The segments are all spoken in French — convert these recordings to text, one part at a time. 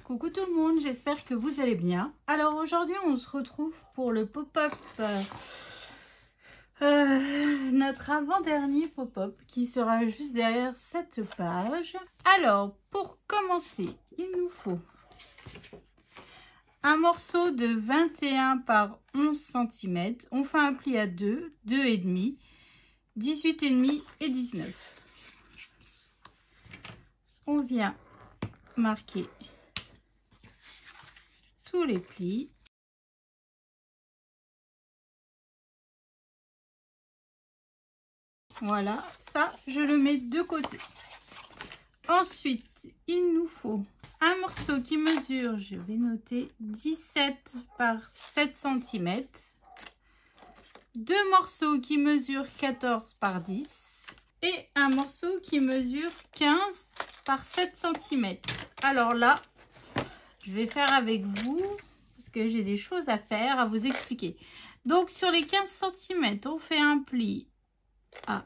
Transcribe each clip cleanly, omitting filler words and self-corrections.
Coucou tout le monde, j'espère que vous allez bien. Alors aujourd'hui on se retrouve pour le pop-up, notre avant-dernier pop-up qui sera juste derrière cette page. Alors pour commencer, il nous faut un morceau de 21 par 11 cm. On fait un pli à 2, 2,5, 18,5 et 19. On vient marquer tous les plis. Voilà, ça je le mets de côté. Ensuite, il nous faut un morceau qui mesure, je vais noter 17 par 7 cm. Deux morceaux qui mesurent 14 par 10 et un morceau qui mesure 15 par 7 cm. Alors là, je vais faire avec vous parce que j'ai des choses à faire, à vous expliquer. Donc sur les 15 cm, on fait un pli à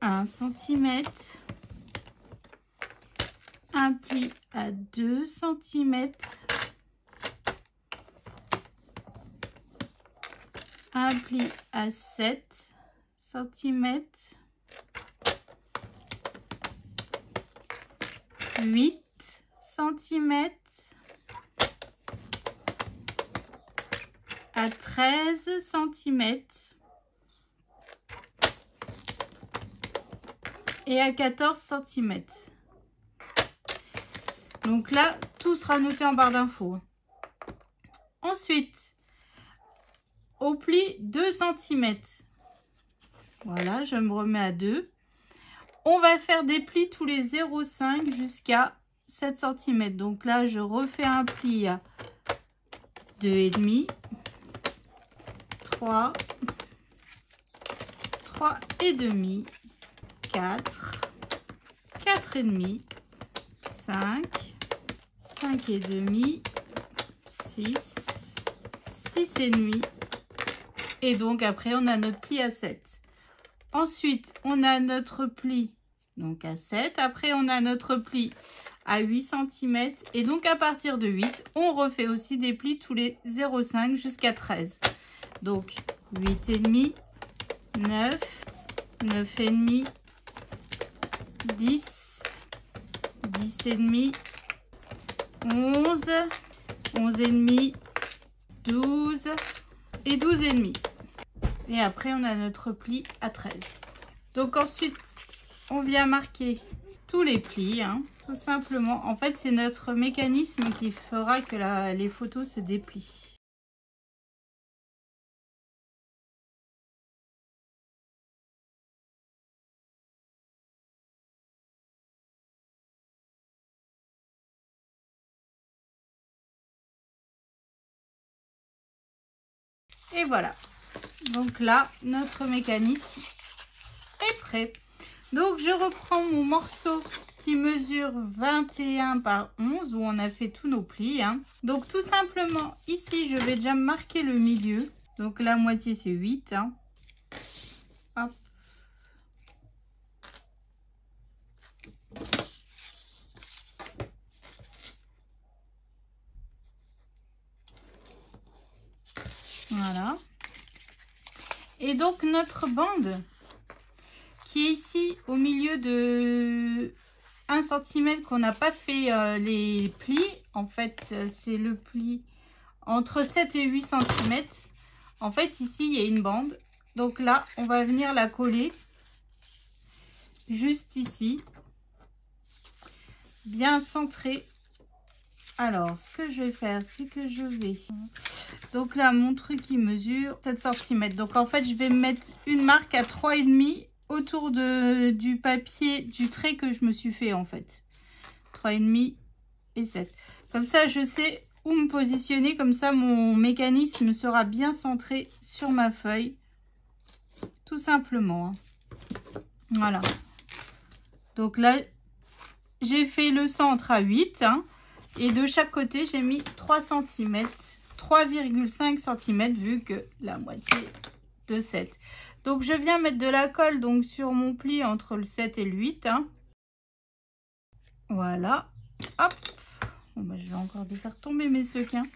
1 cm, un pli à 2 cm, un pli à 7 cm, 8 cm, à 13 cm et à 14 cm. Donc là, tout sera noté en barre d'infos. Ensuite, au pli 2 cm. Voilà, je me remets à 2. On va faire des plis tous les 0,5 jusqu'à 7 cm. Donc là, je refais un pli à 2,5, 3, 3,5, 4, 4,5, 5, 5,5, 6, 6,5. Et donc après, on a notre pli à 7. Ensuite, on a notre pli donc à 7. Après, on a notre pli à 8 cm. Et donc, à partir de 8, on refait aussi des plis tous les 0,5 jusqu'à 13. Donc, 8,5, 9, 9,5, 10, 10,5, 11, 11,5, 12 et 12,5. Et après, on a notre pli à 13. Donc ensuite, on vient marquer tous les plis, hein, tout simplement. En fait, c'est notre mécanisme qui fera que les photos se déplient. Et voilà. Donc là, notre mécanisme est prêt. Donc je reprends mon morceau qui mesure 21 par 11 où on a fait tous nos plis, hein. Donc tout simplement ici je vais déjà marquer le milieu. Donc la moitié c'est 8, hein. Hop. Voilà. Et donc notre bande qui est ici au milieu de 1 cm qu'on n'a pas fait les plis. En fait, c'est le pli entre 7 et 8 cm. En fait, ici, il y a une bande. Donc là, on va venir la coller juste ici. Bien centré. Alors, ce que je vais faire, c'est que je vais... Donc là, mon truc, il mesure 7 cm. Donc en fait, je vais mettre une marque à 3,5 autour du papier, du trait que je me suis fait en fait. 3,5 et 7. Comme ça, je sais où me positionner. Comme ça, mon mécanisme sera bien centré sur ma feuille. Tout simplement. Hein. Voilà. Donc là, j'ai fait le centre à 8. Hein, et de chaque côté, j'ai mis 3 cm. 3,5 cm vu que la moitié de 7. Donc je viens mettre de la colle donc sur mon pli entre le 7 et le 8. Hein. Voilà. Hop. Bon, bah, je vais encore de faire tomber mes sequins.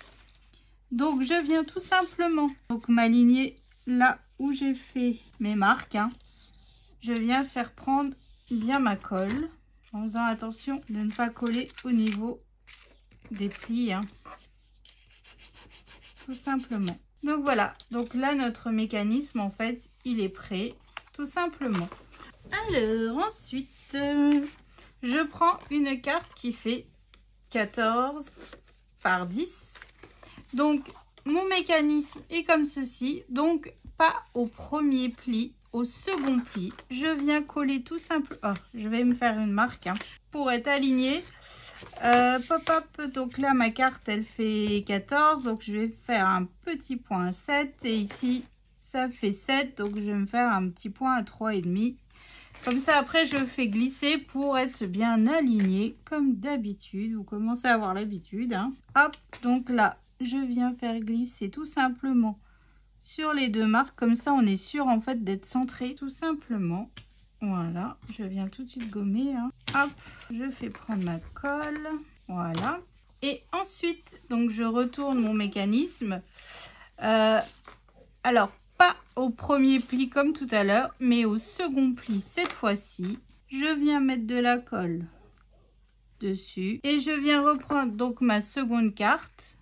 Donc je viens tout simplement m'aligner là où j'ai fait mes marques. Hein. Je viens faire prendre bien ma colle en faisant attention de ne pas coller au niveau des plis. Hein. Tout simplement. Donc voilà, donc là notre mécanisme en fait il est prêt tout simplement. Alors ensuite je prends une carte qui fait 14 par 10. Donc mon mécanisme est comme ceci, donc pas au premier pli, au second pli. Je viens coller tout simplement, je vais me faire une marque hein, pour être aligné. Pop up, donc là ma carte elle fait 14, donc je vais faire un petit point à 7 et ici ça fait 7, donc je vais me faire un petit point à 3,5. Comme ça après je fais glisser pour être bien aligné comme d'habitude, vous commencez à avoir l'habitude. Hein. Hop, donc là je viens faire glisser tout simplement sur les deux marques, comme ça on est sûr en fait d'être centré tout simplement. Voilà, je viens tout de suite gommer. Hein. Hop, je fais prendre ma colle. Voilà. Et ensuite, donc je retourne mon mécanisme. Alors, pas au premier pli comme tout à l'heure, mais au second pli cette fois-ci. Je viens mettre de la colle dessus. Et je viens reprendre donc ma seconde carte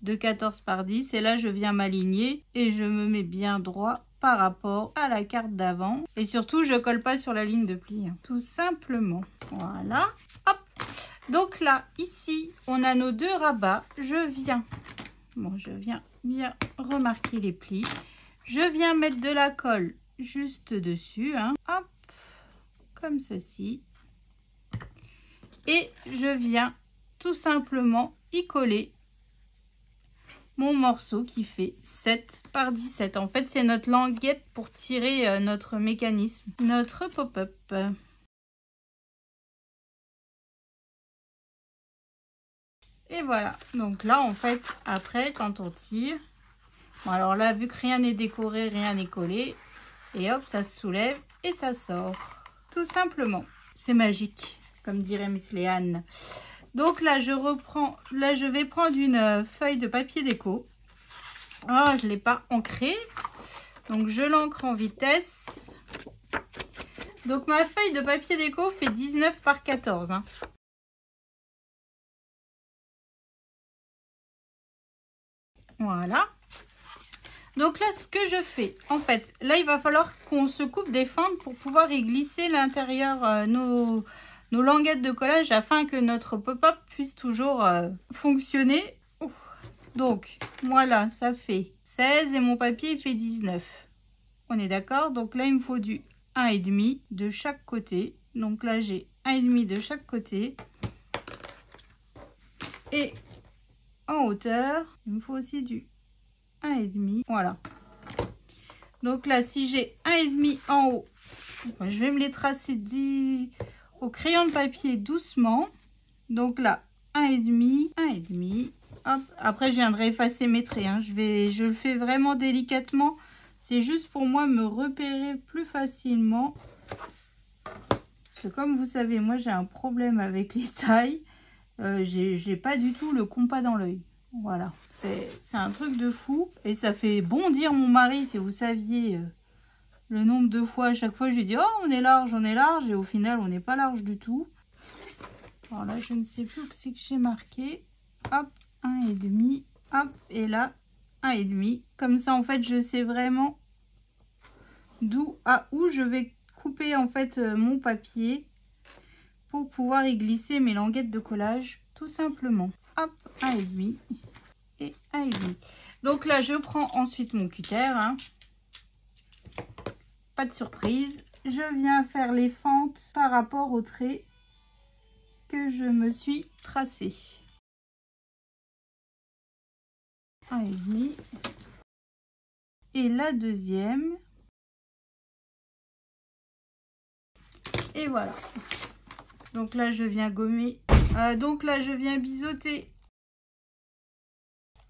de 14 par 10. Et là, je viens m'aligner et je me mets bien droit par rapport à la carte d'avant et surtout je colle pas sur la ligne de pli hein, tout simplement. Voilà, hop, donc là ici on a nos deux rabats. Je viens bien remarquer les plis, je viens mettre de la colle juste dessus hein. Hop, comme ceci, et je viens tout simplement y coller mon morceau qui fait 7 par 17. En fait, c'est notre languette pour tirer notre mécanisme, notre pop-up. Et voilà. Donc là, en fait, après, quand on tire, bon, alors là, vu que rien n'est décoré, rien n'est collé, et hop, ça se soulève et ça sort. Tout simplement. C'est magique, comme dirait Miss Léane. Donc là, je reprends, là, je vais prendre une feuille de papier déco. Oh, je ne l'ai pas ancré. Donc, je l'ancre en vitesse. Donc, ma feuille de papier déco fait 19 par 14. Hein. Voilà. Donc là, ce que je fais, en fait, là, il va falloir qu'on se coupe des fentes pour pouvoir y glisser l'intérieur nos languettes de collage afin que notre pop-up puisse toujours fonctionner. Ouf. Donc, moi là, ça fait 16 et mon papier, il fait 19. On est d'accord? Donc là, il me faut du 1,5 de chaque côté. Donc là, j'ai 1,5 de chaque côté. Et en hauteur, il me faut aussi du 1,5. Voilà. Donc là, si j'ai 1,5 en haut, je vais me les tracer au crayon de papier doucement. Donc là, 1,5, 1,5. Hop. Après, je viendrai effacer mes traits. Hein. Je le fais vraiment délicatement. C'est juste pour moi me repérer plus facilement. Parce que comme vous savez, moi j'ai un problème avec les tailles. J'ai pas du tout le compas dans l'œil. Voilà, c'est un truc de fou. Et ça fait bondir mon mari, si vous saviez le nombre de fois. À chaque fois, je lui dis, oh, on est large, on est large. Et au final, on n'est pas large du tout. Alors là, je ne sais plus où c'est que j'ai marqué. Hop, 1,5. Hop, et là, 1,5. Comme ça, en fait, je sais vraiment d'où à où je vais couper en fait mon papier pour pouvoir y glisser mes languettes de collage, tout simplement. Hop, 1,5 et 1,5. Donc là, je prends ensuite mon cutter. Hein. Pas de surprise. Je viens faire les fentes par rapport au trait que je me suis tracé. 1,5. Et la deuxième. Et voilà. Donc là, je viens gommer. Donc là, je viens biseauter.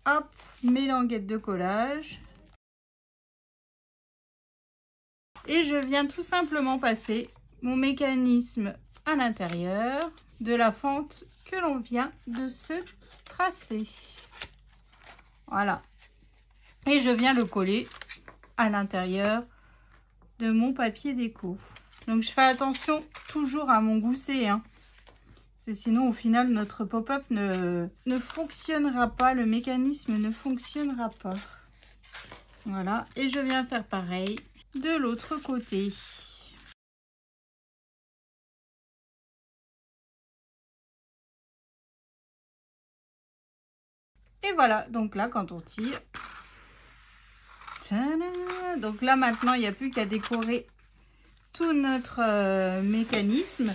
Hop, mes languettes de collage. Et je viens tout simplement passer mon mécanisme à l'intérieur de la fente que l'on vient de se tracer. Voilà. Et je viens le coller à l'intérieur de mon papier déco. Donc je fais attention toujours à mon gousset, hein, parce que sinon au final notre pop-up ne fonctionnera pas, le mécanisme ne fonctionnera pas. Voilà, et je viens faire pareil de l'autre côté. Et voilà, donc là quand on tire, tada, donc là maintenant il n'y a plus qu'à décorer tout notre mécanisme.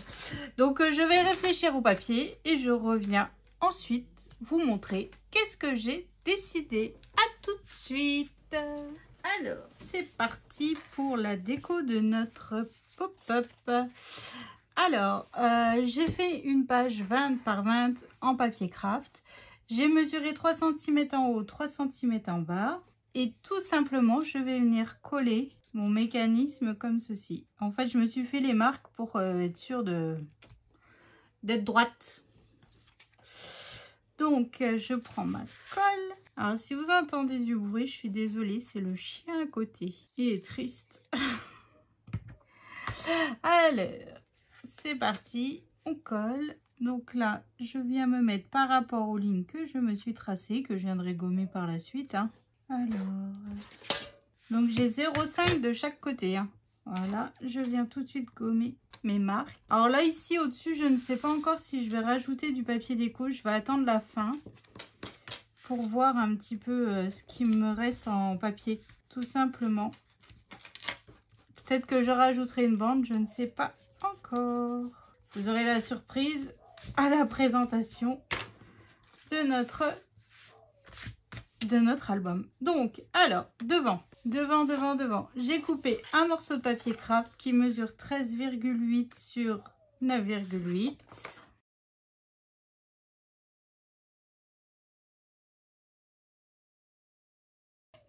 Donc je vais réfléchir au papier et je reviens ensuite vous montrer qu'est-ce que j'ai décidé. À tout de suite. Alors c'est parti pour la déco de notre pop-up. Alors j'ai fait une page 20 par 20 en papier craft. J'ai mesuré 3 cm en haut, 3 cm en bas. Et tout simplement, je vais venir coller mon mécanisme comme ceci. En fait, je me suis fait les marques pour être sûre d'être droite. Donc, je prends ma colle. Alors, si vous entendez du bruit, je suis désolée, c'est le chien à côté. Il est triste. Alors, c'est parti. On colle. Donc là, je viens me mettre par rapport aux lignes que je me suis tracées, que je viendrai gommer par la suite, hein. Alors, donc j'ai 0,5 de chaque côté, hein. Voilà, je viens tout de suite gommer mes marques. Alors là, ici, au-dessus, je ne sais pas encore si je vais rajouter du papier déco. Je vais attendre la fin pour voir un petit peu ce qui me reste en papier, tout simplement. Peut-être que je rajouterai une bande, je ne sais pas encore. Vous aurez la surprise à la présentation de notre album. Donc, alors, devant, j'ai coupé un morceau de papier craft qui mesure 13,8 sur 9,8.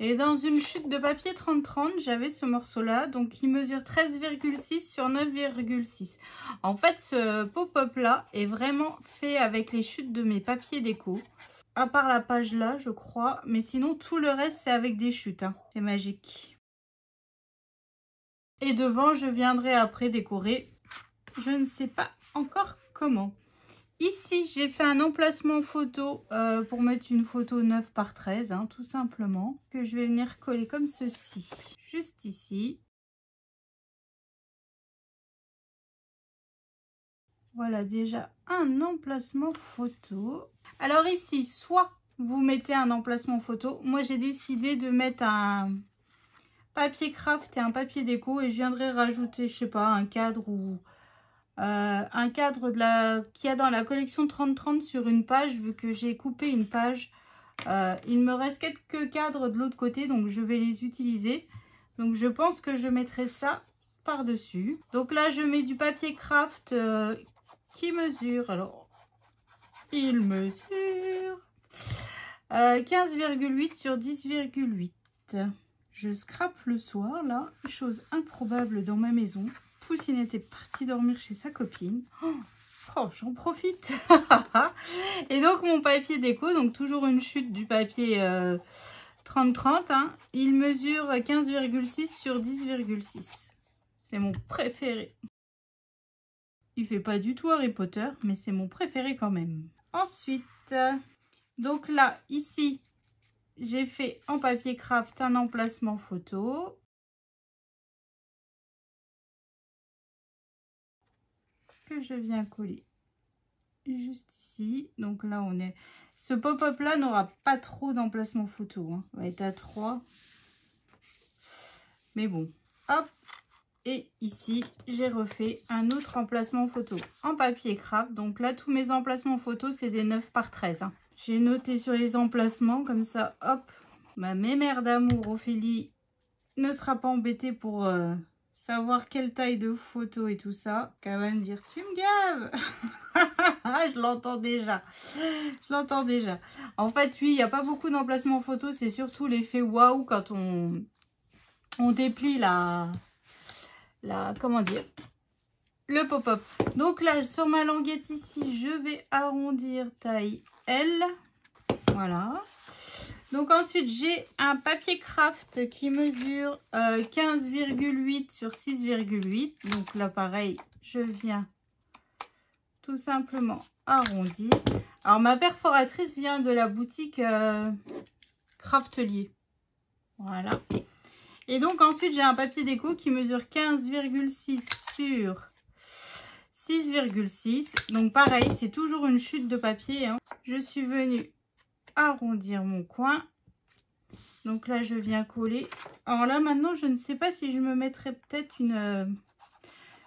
Et dans une chute de papier 30-30, j'avais ce morceau-là, donc il mesure 13,6 sur 9,6. En fait, ce pop-up-là est vraiment fait avec les chutes de mes papiers déco. À part la page là, je crois. Mais sinon, tout le reste, c'est avec des chutes, hein. C'est magique. Et devant, je viendrai après décorer. Je ne sais pas encore comment. Ici, j'ai fait un emplacement photo pour mettre une photo 9 par 13, hein, tout simplement. Que je vais venir coller comme ceci. Juste ici. Voilà déjà un emplacement photo. Alors ici, soit vous mettez un emplacement photo. Moi, j'ai décidé de mettre un papier craft et un papier déco. Et je viendrai rajouter, je sais pas, un cadre ou un cadre qu'il y a dans la collection 30-30 sur une page. Vu que j'ai coupé une page, il me reste quelques cadres de l'autre côté. Donc, je vais les utiliser. Donc, je pense que je mettrai ça par-dessus. Donc là, je mets du papier craft qui mesure... Alors, il mesure 15,8 sur 10,8. Je scrape le soir, là, chose improbable dans ma maison. Poussine était partie dormir chez sa copine. Oh, j'en profite. Et donc mon papier déco, donc toujours une chute du papier 30-30, hein, il mesure 15,6 sur 10,6. C'est mon préféré. Il fait pas du tout Harry Potter, mais c'est mon préféré quand même. Ensuite, donc là, ici, j'ai fait en papier craft un emplacement photo. Que je viens coller juste ici. Donc là, on est... Ce pop-up là n'aura pas trop d'emplacement photo, hein. On va être à 3. Mais bon, hop. Et ici, j'ai refait un autre emplacement photo en papier craft. Donc là, tous mes emplacements photos, c'est des 9 par 13. Hein. J'ai noté sur les emplacements, comme ça, hop. Ma mémère d'amour, Ophélie, ne sera pas embêtée pour savoir quelle taille de photo et tout ça. Qu'elle va me dire, tu me gaves. Je l'entends déjà. Je l'entends déjà. En fait, oui, il n'y a pas beaucoup d'emplacements photos. C'est surtout l'effet waouh quand on déplie comment dire, le pop-up. Donc là, sur ma languette ici, je vais arrondir taille L. Voilà. Donc ensuite, j'ai un papier craft qui mesure 15,8 sur 6,8. Donc là, pareil, je viens tout simplement arrondir. Alors, ma perforatrice vient de la boutique Craftelier. Voilà. Et donc ensuite, j'ai un papier déco qui mesure 15,6 sur 6,6. Donc pareil, c'est toujours une chute de papier, hein. Je suis venue arrondir mon coin. Donc là, je viens coller. Alors là, maintenant, je ne sais pas si je me mettrai peut-être une...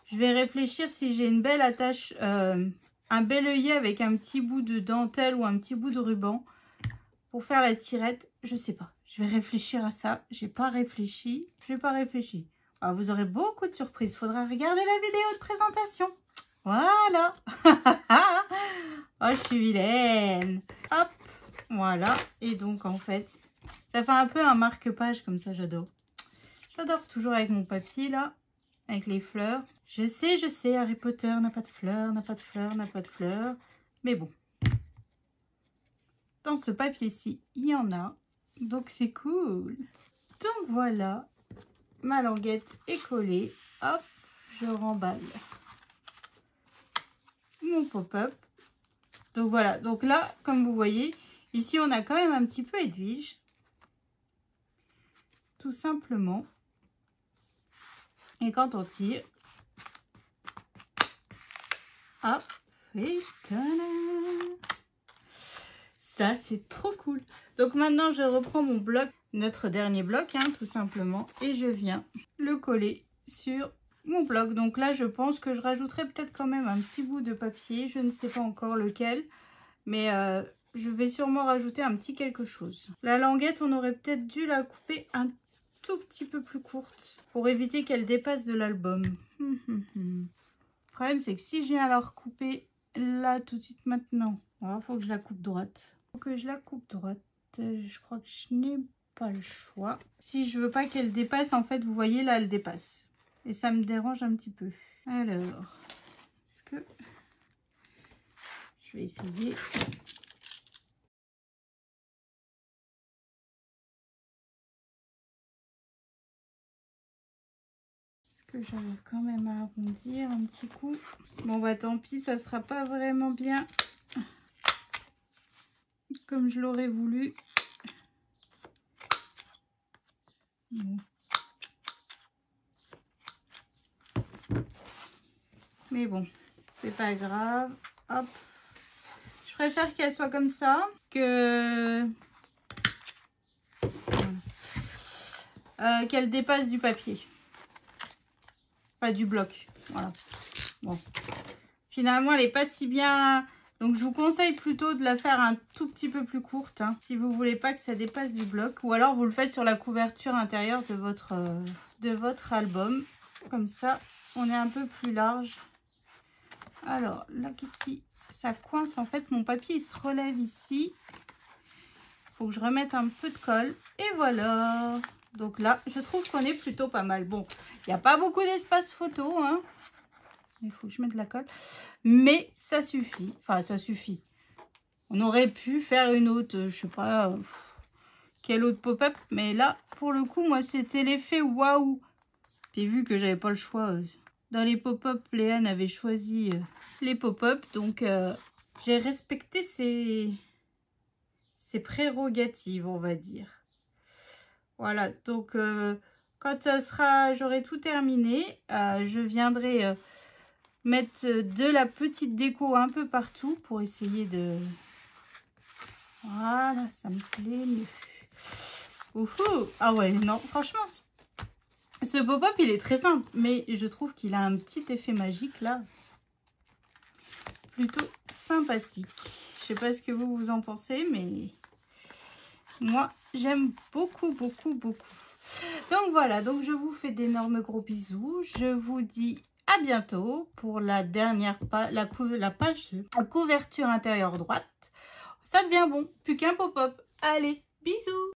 je vais réfléchir si j'ai une belle attache, un bel œillet avec un petit bout de dentelle ou un petit bout de ruban pour faire la tirette. Je sais pas. Je vais réfléchir à ça. J'ai pas réfléchi. J'ai pas réfléchi. Alors, vous aurez beaucoup de surprises. Il faudra regarder la vidéo de présentation. Voilà. Oh, je suis vilaine. Hop. Voilà. Et donc, en fait, ça fait un peu un marque-page comme ça. J'adore. J'adore, toujours avec mon papier là. Avec les fleurs. Je sais, Harry Potter n'a pas de fleurs, n'a pas de fleurs, n'a pas de fleurs. Mais bon. Dans ce papier-ci, il y en a. Donc, c'est cool. Donc, voilà. Ma languette est collée. Hop, je remballe mon pop-up. Donc, voilà. Donc là, comme vous voyez, ici, on a quand même un petit peu Edwige. Tout simplement. Et quand on tire, hop, et tada! Ça, c'est trop cool. Donc maintenant, je reprends mon bloc, notre dernier bloc, hein, tout simplement, et je viens le coller sur mon bloc. Donc là, je pense que je rajouterai peut-être quand même un petit bout de papier. Je ne sais pas encore lequel, mais je vais sûrement rajouter un petit quelque chose. La languette, on aurait peut-être dû la couper un tout petit peu plus courte pour éviter qu'elle dépasse de l'album. Le problème, c'est que si je viens la recouper là tout de suite maintenant, il faut que je la coupe droite. Faut que je la coupe droite. Je crois que je n'ai pas le choix. Si je veux pas qu'elle dépasse, en fait, vous voyez là, elle dépasse. Et ça me dérange un petit peu. Alors, est-ce que je vais essayer? Que j'arrive quand même à arrondir un petit coup. Bon bah tant pis, ça sera pas vraiment bien comme je l'aurais voulu. Bon. Mais bon, c'est pas grave. Hop. Je préfère qu'elle soit comme ça que qu'elle dépasse du papier. Pas du bloc. Voilà. Bon. Finalement, elle n'est pas si bien. Donc, je vous conseille plutôt de la faire un tout petit peu plus courte. Hein, si vous voulez pas que ça dépasse du bloc. Ou alors, vous le faites sur la couverture intérieure de votre album. Comme ça, on est un peu plus large. Alors, là, qu'est-ce qui... Ça coince. En fait, mon papier, il se relève ici. Il faut que je remette un peu de colle. Et voilà. Donc là, je trouve qu'on est plutôt pas mal. Bon, il n'y a pas beaucoup d'espace photo, hein. Il faut que je mette de la colle. Mais ça suffit. Enfin, ça suffit. On aurait pu faire une autre, je sais pas, quelle autre pop-up. Mais là, pour le coup, moi, c'était l'effet waouh. Puis vu que j'avais pas le choix, dans les pop-up, Léane avait choisi les pop-up. Donc, j'ai respecté ses prérogatives, on va dire. Voilà, donc quand ça sera, j'aurai tout terminé, je viendrai mettre de la petite déco un peu partout pour essayer de... Voilà, ça me plaît mieux. Oufou. Ah ouais, non, franchement, ce pop-up, il est très simple, mais je trouve qu'il a un petit effet magique là. Plutôt sympathique. Je sais pas ce que vous en pensez, mais... Moi, j'aime beaucoup, beaucoup, beaucoup. Donc voilà, donc je vous fais d'énormes gros bisous. Je vous dis à bientôt pour la dernière page, la couverture intérieure droite. Ça devient bon, plus qu'un pop-up. Allez, bisous!